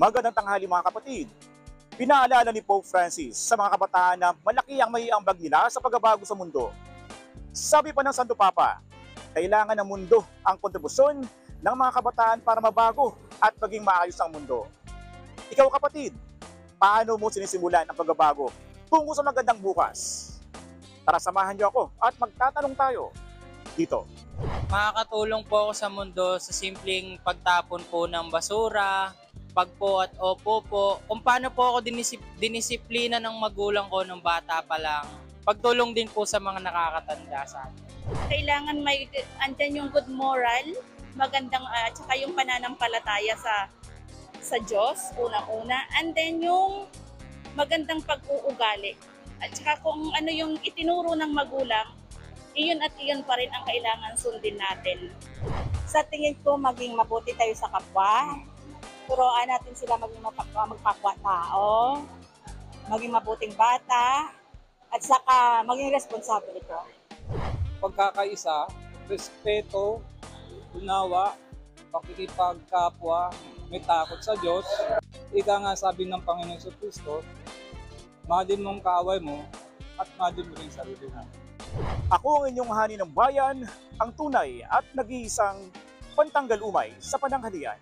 Magandang tanghali mga kapatid. Pinaalala ni Pope Francis sa mga kabataan na malaki ang maiambag nila sa pagbabago sa mundo. Sabi pa ng Santo Papa, kailangan ng mundo ang kontribusyon ng mga kabataan para mabago at maging maayos ang mundo. Ikaw kapatid, paano mo sinisimulan ang pagbabago tungo sa magandang bukas? Tara samahan niyo ako at magtatanong tayo dito. Makakatulong po ako sa mundo sa simpleng pagtapon po ng basura, pagpo at opo po, kung paano po ako dinisiplina ng magulang ko nung bata pa lang. Pagtulong din po sa mga nakakatanda sa atin. Kailangan may andyan yung good moral, magandang at saka yung pananampalataya sa Diyos unang-una, and then yung magandang pag-uugali. At saka kung ano yung itinuro ng magulang, iyon at iyon pa rin ang kailangan sundin natin. Sa tingin ko, maging mabuti tayo sa kapwa. Turuan natin sila maging magkapwa-tao, maging mabuting bata, at saka maging responsable ito. Pagkakaisa, respeto, unawa, pakikipagkapwa, may takot sa Diyos. Ika nga sabi ng Panginoon sa Kristo, mahalin mong kaaway mo at mahalin mo rin sarili mo. Ako ang inyong hani ng bayan, ang tunay at nag-iisang pantanggal umay sa pananghalian.